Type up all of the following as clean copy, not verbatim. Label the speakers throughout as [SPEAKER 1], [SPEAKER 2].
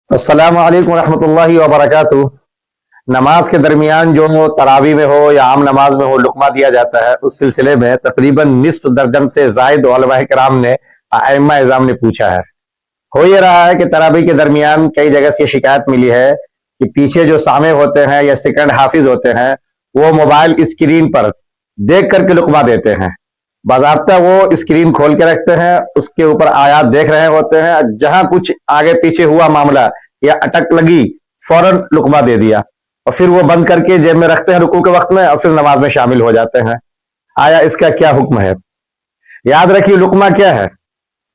[SPEAKER 1] السلام علیکم ورحمۃ اللہ وبرکاتہ۔ نماز کے درمیان جو تراویح میں ہو یا عام نماز میں ہو لقمہ دیا جاتا ہے، اس سلسلے میں تقریباً نصف درجن سے زائد علماء کرام نے ائمہ اعظام نے پوچھا ہے۔ ہو یہ رہا ہے کہ تراویح کے درمیان کئی جگہ سے یہ شکایت ملی ہے کہ پیچھے جو سامع ہوتے ہیں یا سیکنڈ حافظ ہوتے ہیں وہ موبائل اسکرین پر دیکھ کر کے لقمہ دیتے ہیں۔ باضابطہ وہ اسکرین کھول کے رکھتے ہیں، اس کے اوپر آیات دیکھ رہے ہوتے ہیں، جہاں کچھ آگے پیچھے ہوا معاملہ یا اٹک لگی فوراً لقمہ دے دیا اور پھر وہ بند کر کے جیب میں رکھتے ہیں رکوع کے وقت میں اور پھر نماز میں شامل ہو جاتے ہیں۔ آیا اس کا کیا حکم ہے؟ یاد رکھیے لقمہ کیا ہے۔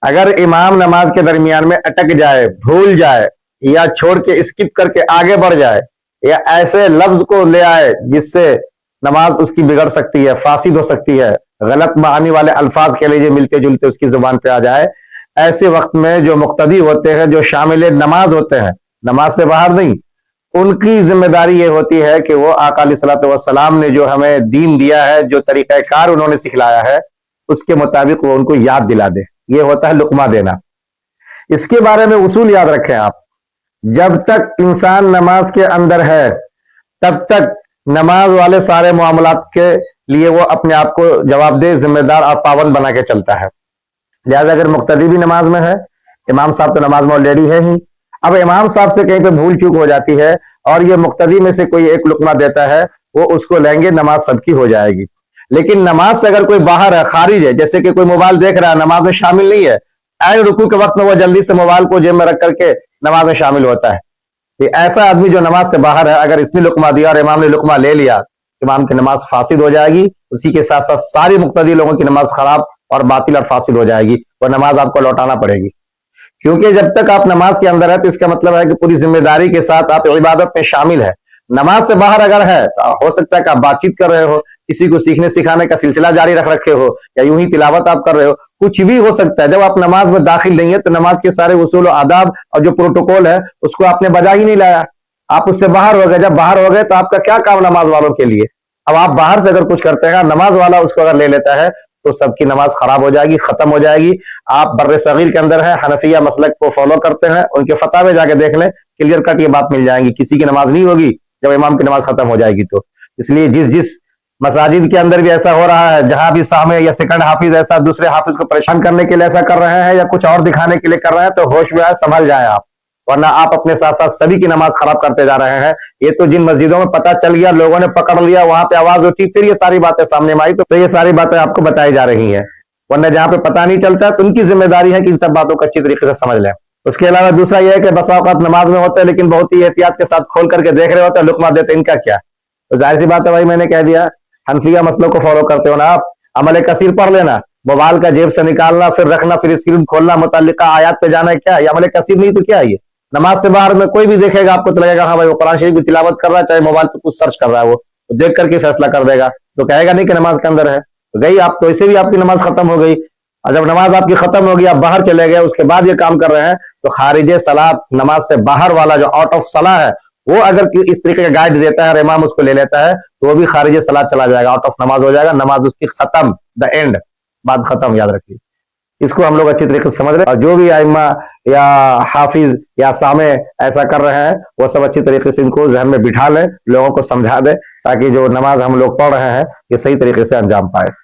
[SPEAKER 1] اگر امام نماز کے درمیان میں اٹک جائے، بھول جائے یا چھوڑ کے اسکپ کر کے آگے بڑھ جائے یا ایسے لفظ کو لے آئے جس سے نماز اس کی بگڑ سکتی ہے، فاسد ہو سکتی ہے، غلط معانی والے الفاظ کے لیے ملتے جلتے اس کی زبان پہ آ جائے، ایسے وقت میں جو مقتدی ہوتے ہیں، جو شامل نماز ہوتے ہیں، نماز سے باہر نہیں، ان کی ذمہ داری یہ ہوتی ہے کہ وہ آقا علیہ الصلوۃ والسلام نے جو ہمیں دین دیا ہے، جو طریقہ کار انہوں نے سکھلایا ہے، اس کے مطابق وہ ان کو یاد دلا دے۔ یہ ہوتا ہے لقمہ دینا۔ اس کے بارے میں اصول یاد رکھیں آپ، جب تک انسان نماز کے اندر ہے تب تک نماز والے سارے معاملات کے لیے وہ اپنے آپ کو جواب دہ، ذمہ دار اور پابند بنا کے چلتا ہے۔ لہٰذا اگر مقتدی بھی نماز میں ہے، امام صاحب تو نماز میں آلریڈی ہے ہی، اب امام صاحب سے کہیں پہ بھول چوک ہو جاتی ہے اور یہ مقتدی میں سے کوئی ایک لقمہ دیتا ہے، وہ اس کو لیں گے، نماز سب کی ہو جائے گی۔ لیکن نماز سے اگر کوئی باہر ہے، خارج ہے، جیسے کہ کوئی موبائل دیکھ رہا ہے، نماز میں شامل نہیں ہے، رکوع کے وقت میں وہ جلدی سے موبائل کو جیب میں رکھ کر کے نماز میں شامل ہوتا ہے، کہ ایسا آدمی جو نماز سے باہر ہے، اگر اس نے لقمہ دیا اور امام نے لقمہ لے لیا، امام کی نماز فاسد ہو جائے گی، اسی کے ساتھ ساتھ ساری مقتدی لوگوں کی نماز خراب اور باطل اور فاسد ہو جائے گی، وہ نماز آپ کو لوٹانا پڑے گی۔ کیونکہ جب تک آپ نماز کے اندر ہے تو اس کا مطلب ہے کہ پوری ذمہ داری کے ساتھ آپ عبادت میں شامل ہے۔ نماز سے باہر اگر ہے تو ہو سکتا ہے کہ آپ بات چیت کر رہے ہو، کسی کو سیکھنے سکھانے کا سلسلہ جاری رکھ رکھے ہو، یا یوں ہی تلاوت آپ کر رہے ہو، کچھ بھی ہو سکتا ہے۔ جب آپ نماز میں داخل نہیں ہے تو نماز کے سارے اصول و آداب اور جو پروٹوکول ہے اس کو آپ نے بجا ہی نہیں لایا، آپ اس سے باہر ہو گئے۔ جب باہر ہو گئے تو آپ کا کیا کام نماز والوں کے لیے؟ اب آپ باہر سے اگر کچھ کرتے ہیں، نماز والا اس کو اگر لے لیتا ہے تو سب کی نماز خراب ہو جائے گی، ختم ہو جائے گی۔ آپ بر صغیر کے اندر ہیں، حنفیہ مسلک کو فالو کرتے ہیں، ان کے فتوے جا کے دیکھ لیں، کلیئر کٹ یہ بات مل جائیں گی، کسی کی نماز نہیں ہوگی جب امام کی نماز ختم ہو جائے گی تو۔ اس لیے جس مساجد کے اندر بھی ایسا ہو رہا ہے، جہاں بھی سامع یا سیکنڈ حافظ ایسا دوسرے حافظ کو پریشان کرنے کے لیے ایسا کر رہے ہیں یا کچھ اور دکھانے کے لیے کر رہے ہیں، تو ہوش میں آئے، سنبھل جائیں آپ، ورنہ آپ اپنے ساتھ ساتھ سبھی کی نماز خراب کرتے جا رہے ہیں۔ یہ تو جن مسجدوں میں پتہ چل گیا، لوگوں نے پکڑ لیا، وہاں پہ آواز اٹھی، پھر یہ ساری باتیں سامنے میں آئی، تو یہ ساری باتیں آپ کو بتائی جا رہی ہیں، ورنہ جہاں پہ پتہ نہیں چلتا تو ان کی ذمہ داری ہے کہ ان سب باتوں کو اچھی طریقے سے سمجھ لیں۔ اس کے علاوہ دوسرا یہ ہے کہ بسا اوقات نماز میں ہوتے ہیں لیکن بہت ہی احتیاط کے ساتھ کھول کر کے دیکھ رہے ہوتے ہیں، لقمہ دیتے، ان کا کیا؟ تو ظاہر سی بات ہے بھائی، میں نے کہہ دیا، حنفیہ مسئلوں کو فالو کرتے ہو نا آپ، عمل کثیر پڑھ لینا، موبائل کا جیب سے نکالنا، پھر رکھنا، پھر اسکرین کھولنا، متعلقہ آیات پہ جانا، کیا یہ عمل کثیر نہیں تو کیا ہے یہ؟ نماز سے باہر میں کوئی بھی دیکھے گا آپ کو تو لگے گا ہاں بھائی وہ قرآن شریف کی تلاوت کر رہا ہے، چاہے موبائل پہ کچھ سرچ کر رہا ہے، وہ دیکھ کر کے فیصلہ کر دے گا، تو کہے گا نہیں کہ نماز کے اندر ہے، تو گئی آپ، تو اسے بھی آپ کی نماز ختم ہو گئی۔ اور جب نماز آپ کی ختم ہوگی، آپ باہر چلے گئے، اس کے بعد یہ کام کر رہے ہیں، تو خارج صلاۃ، نماز سے باہر والا جو آؤٹ آف صلاح ہے، وہ اگر اس طریقے کا گائیڈ دیتا ہے اور امام اس کو لے لیتا ہے تو وہ بھی خارج صلاۃ چلا جائے گا، آؤٹ آف نماز ہو جائے گا، نماز اس کی ختم، دا اینڈ، بات ختم، یاد رکھیے۔ اس کو ہم لوگ اچھی طریقے سے سمجھ رہے ہیں، اور جو بھی ائمہ یا حافظ یا سامع ایسا کر رہے ہیں وہ سب اچھی طریقے سے ان کو ذہن میں بٹھا لیں، لوگوں کو سمجھا دیں، تاکہ جو نماز ہم لوگ پڑھ رہے ہیں یہ صحیح طریقے سے انجام پائے۔